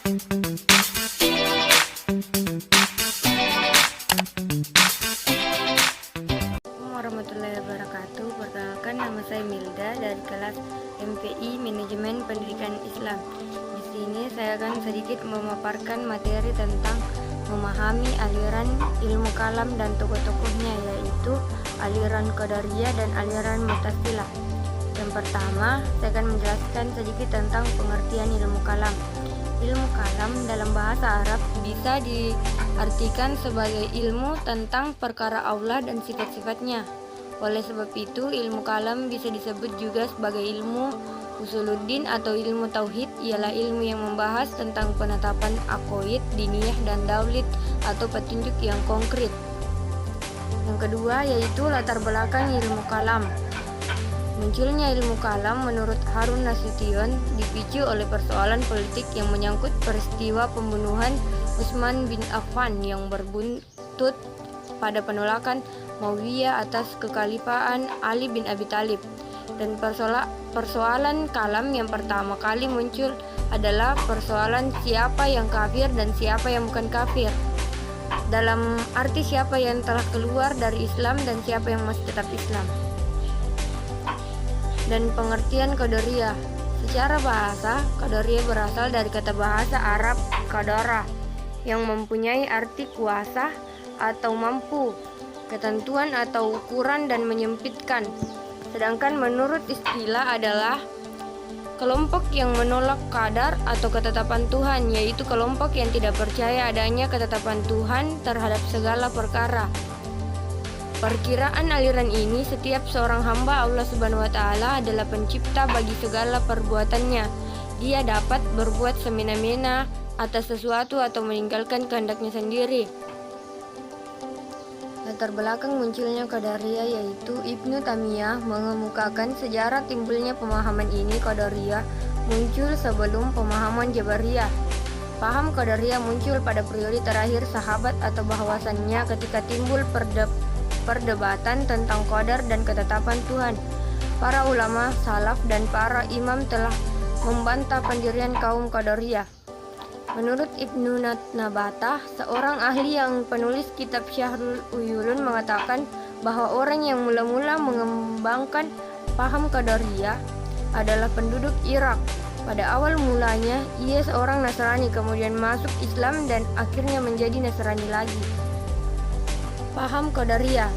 Warahmatullahi wabarakatuh. Perkenalkan, nama saya Milda dari kelas MPI Manajemen Pendidikan Islam. Di sini saya akan sedikit memaparkan materi tentang memahami aliran ilmu kalam dan tokoh-tokohnya, yaitu aliran Qadariyah dan aliran Mu'tazilah. Yang pertama, saya akan menjelaskan sedikit tentang pengertian ilmu kalam. Ilmu kalam dalam bahasa Arab bisa diartikan sebagai ilmu tentang perkara Allah dan sifat-sifatnya. Oleh sebab itu, ilmu kalam bisa disebut juga sebagai ilmu usuluddin atau ilmu tauhid, ialah ilmu yang membahas tentang penetapan aqaid, diniyah, dan daulid atau petunjuk yang konkret. Yang kedua yaitu latar belakang ilmu kalam. Munculnya ilmu kalam menurut Harun Nasution dipicu oleh persoalan politik yang menyangkut peristiwa pembunuhan Utsman bin Affan yang berbuntut pada penolakan Muawiyah atas kekhalifahan Ali bin Abi Thalib. Dan persoalan kalam yang pertama kali muncul adalah persoalan siapa yang kafir dan siapa yang bukan kafir. Dalam arti siapa yang telah keluar dari Islam dan siapa yang masih tetap Islam. Dan pengertian Qadariyah. Secara bahasa, Qadariyah berasal dari kata bahasa Arab qadara yang mempunyai arti kuasa atau mampu, ketentuan atau ukuran dan menyempitkan. Sedangkan menurut istilah adalah kelompok yang menolak qadar atau ketetapan Tuhan, yaitu kelompok yang tidak percaya adanya ketetapan Tuhan terhadap segala perkara. Perkiraan aliran ini, setiap seorang hamba Allah Subhanahu wa Ta'ala adalah pencipta bagi segala perbuatannya. Dia dapat berbuat semena-mena atas sesuatu atau meninggalkan kehendaknya sendiri. Latar belakang munculnya Qadariyah yaitu Ibnu Taimiyah mengemukakan sejarah timbulnya pemahaman ini. Qadariyah muncul sebelum pemahaman Jabariyah. Paham Qadariyah muncul pada periode terakhir sahabat atau bahwasannya ketika timbul perdebatan tentang qadar dan ketetapan Tuhan. Para ulama salaf dan para imam telah membantah pendirian kaum Qadariyah. Menurut Ibnu Nabatah, seorang ahli yang penulis kitab Syahrul Uyulun, mengatakan bahwa orang yang mula-mula mengembangkan paham Qadariyah adalah penduduk Irak. Pada awal mulanya, ia seorang Nasrani, kemudian masuk Islam dan akhirnya menjadi Nasrani lagi. Paham Qadariyah.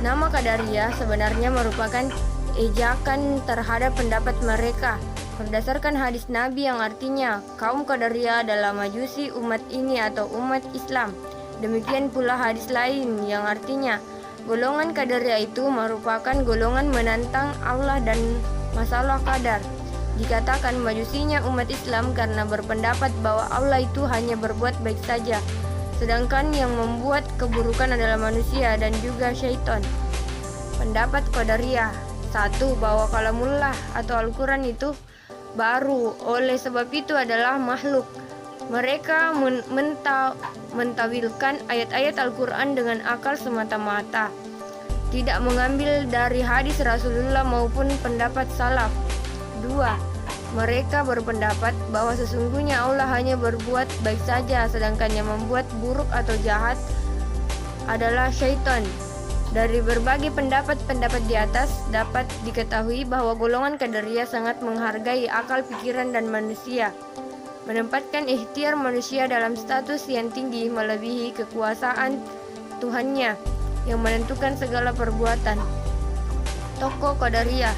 Nama Qadariyah sebenarnya merupakan ejakan terhadap pendapat mereka berdasarkan hadis Nabi yang artinya kaum Qadariyah adalah majusi umat ini atau umat Islam. Demikian pula hadis lain yang artinya golongan Qadariyah itu merupakan golongan menantang Allah dan masalah qadar. Dikatakan majusinya umat Islam karena berpendapat bahwa Allah itu hanya berbuat baik saja, sedangkan yang membuat keburukan adalah manusia dan juga syaitan. Pendapat Qadariyah. 1. Bahwa kalamullah atau Al-Quran itu baru, oleh sebab itu adalah makhluk. Mereka mentawilkan ayat-ayat Al-Quran dengan akal semata-mata, tidak mengambil dari hadis Rasulullah maupun pendapat salaf. 2. Mereka berpendapat bahwa sesungguhnya Allah hanya berbuat baik saja, sedangkan yang membuat buruk atau jahat adalah syaitan. Dari berbagai pendapat-pendapat di atas dapat diketahui bahwa golongan Qadariyah sangat menghargai akal pikiran dan manusia, menempatkan ikhtiar manusia dalam status yang tinggi melebihi kekuasaan Tuhannya yang menentukan segala perbuatan. Tokoh Qadariyah.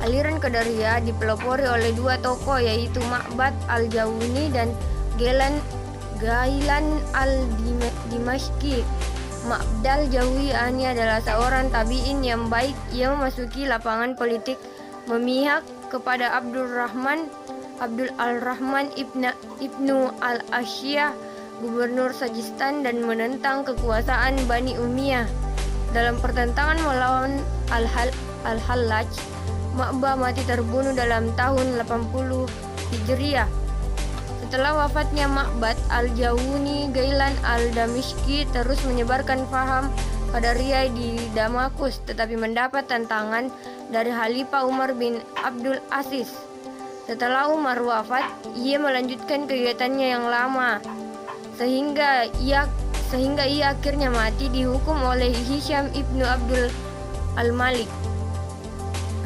Aliran Qadariyah dipelopori oleh dua tokoh, yaitu Ma'bad al-Jawni dan Ghailan al-Dimashqi. Ma'bad al-Jawni adalah seorang tabi'in yang baik. Ia memasuki lapangan politik memihak kepada Abdul al-Rahman ibnu al-Asyiyah, gubernur Sajistan, dan menentang kekuasaan Bani Umayyah. Dalam pertentangan melawan Al-Hallaj, Ma'bad mati terbunuh dalam tahun 80 Hijriah. Setelah wafatnya Ma'bad al-Jawni, Ghailan al-Dimashqi terus menyebarkan paham Qadariyah di Damaskus, tetapi mendapat tantangan dari Khalifah Umar bin Abdul Aziz. Setelah Umar wafat, ia melanjutkan kegiatannya yang lama sehingga ia akhirnya mati dihukum oleh Hisham ibnu Abdul al-Malik.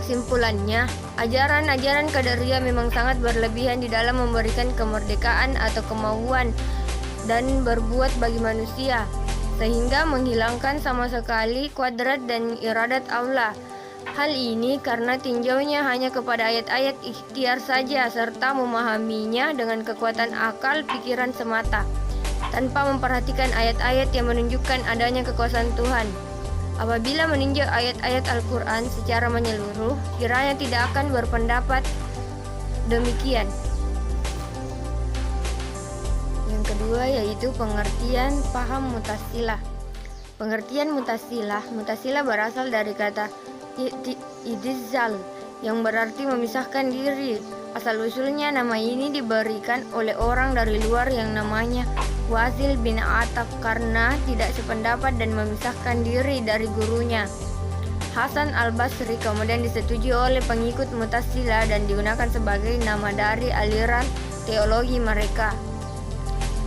Kesimpulannya, ajaran-ajaran Qadariyah memang sangat berlebihan di dalam memberikan kemerdekaan atau kemauan dan berbuat bagi manusia, sehingga menghilangkan sama sekali kuadrat dan iradat Allah. Hal ini karena tinjaunya hanya kepada ayat-ayat ikhtiar saja serta memahaminya dengan kekuatan akal pikiran semata, tanpa memperhatikan ayat-ayat yang menunjukkan adanya kekuasaan Tuhan. Apabila meninjau ayat-ayat Al-Quran secara menyeluruh, kiranya tidak akan berpendapat demikian. Yang kedua yaitu pengertian paham Mu'tazilah. Pengertian Mu'tazilah berasal dari kata idzal yang berarti memisahkan diri. Asal-usulnya nama ini diberikan oleh orang dari luar yang namanya Wasil bin Attab karena tidak sependapat dan memisahkan diri dari gurunya. Hasan al-Basri kemudian disetujui oleh pengikut Mu'tazilah dan digunakan sebagai nama dari aliran teologi mereka.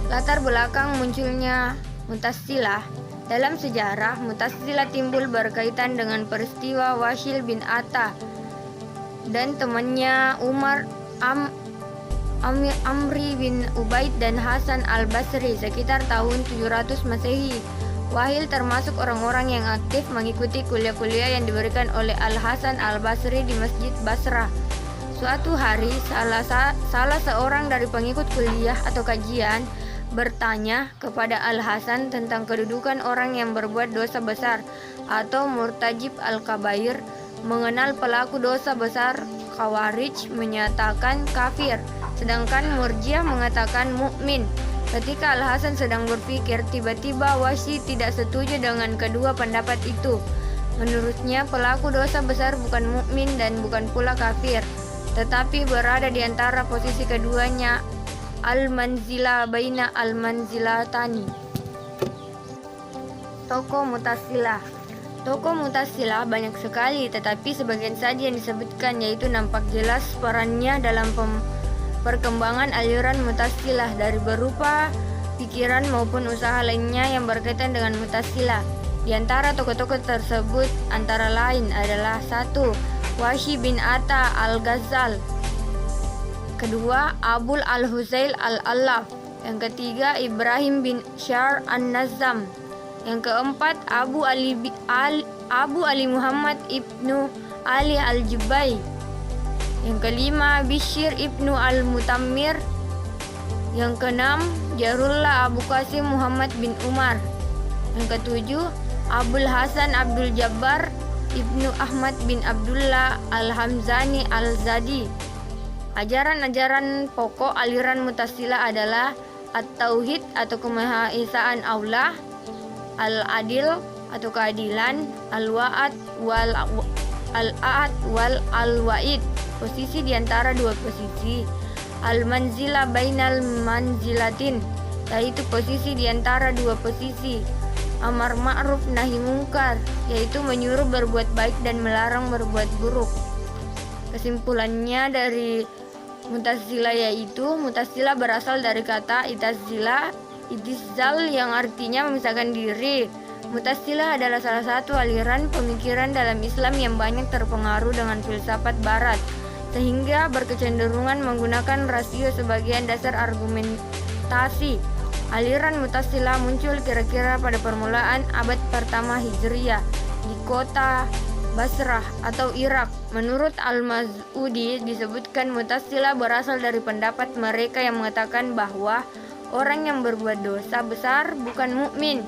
Latar belakang munculnya Mu'tazilah. Dalam sejarah, Mu'tazilah timbul berkaitan dengan peristiwa Wasil bin Attab dan temannya Umar Amri bin Ubaid dan Hasan al-Basri sekitar tahun 700 Masehi. Wahil termasuk orang-orang yang aktif mengikuti kuliah-kuliah yang diberikan oleh Al-Hasan al-Basri di Masjid Basrah. Suatu hari, salah seorang dari pengikut kuliah atau kajian bertanya kepada Al-Hasan tentang kedudukan orang yang berbuat dosa besar atau murtajib al-kabair. Mengenal pelaku dosa besar, Khawarij menyatakan kafir, sedangkan Murji'ah mengatakan mukmin. Ketika Al-Hasan sedang berpikir, tiba-tiba Wahsy tidak setuju dengan kedua pendapat itu. Menurutnya, pelaku dosa besar bukan mukmin dan bukan pula kafir, tetapi berada di antara posisi keduanya, al-manzilah baina al-manzilatani. Tokoh Mu'tazilah banyak sekali, tetapi sebagian saja yang disebutkan, yaitu nampak jelas perannya dalam perkembangan aliran Mu'tazilah dari berupa pikiran maupun usaha lainnya yang berkaitan dengan Mu'tazilah. Di antara tokoh-tokoh tersebut antara lain adalah 1. Wahsy bin Atha al-Ghazal. Kedua, Abul al-Husail al-Allaf. Yang ketiga, Ibrahim bin Syar an-Nazam. Yang keempat, Abu Ali Muhammad ibnu Ali al-Jubai. Yang kelima, Bishr ibnu al-Mutammir. Yang keenam, Jarullah Abu Qasim Muhammad bin Umar. Yang ketujuh, Abul Hasan Abdul Jabbar ibnu Ahmad bin Abdullah al-Hamzani al-Zadi. Ajaran-ajaran pokok aliran Mu'tazilah adalah At-Tauhid atau kemahaesaan Allah, Al-Adil atau keadilan, Al-Wa'ad wal Al-Wa'id, posisi di antara dua posisi, Al-Manzilah bainal manzilatin, yaitu posisi di antara dua posisi, Amar ma'ruf nahi mungkar, yaitu menyuruh berbuat baik dan melarang berbuat buruk. Kesimpulannya dari Mu'tazilah yaitu Mu'tazilah berasal dari kata idzal yang artinya memisahkan diri. Mu'tazilah adalah salah satu aliran pemikiran dalam Islam yang banyak terpengaruh dengan filsafat barat, sehingga berkecenderungan menggunakan rasio sebagai dasar argumentasi. Aliran Mu'tazilah muncul kira-kira pada permulaan abad pertama Hijriyah di kota Basrah atau Irak. Menurut Al-Maz'udi disebutkan Mu'tazilah berasal dari pendapat mereka yang mengatakan bahwa orang yang berbuat dosa besar bukan mukmin,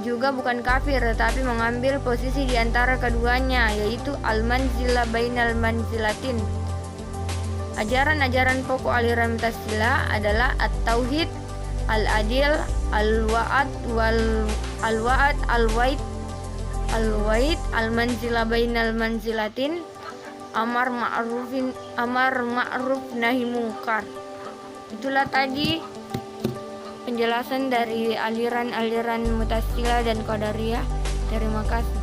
juga bukan kafir, tetapi mengambil posisi di antara keduanya, yaitu al-manzilah bainal manzilatin. Ajaran-ajaran pokok aliran Mu'tazilah adalah At-Tauhid, Al-Adil, Al-Wa'ad Al-Wa'id, Al-Manzilah bainal manzilatin, Amar ma'ruf nahi mungkar. Itulah tadi penjelasan dari aliran-aliran Mu'tazilah dan Qadariyah. Terima kasih.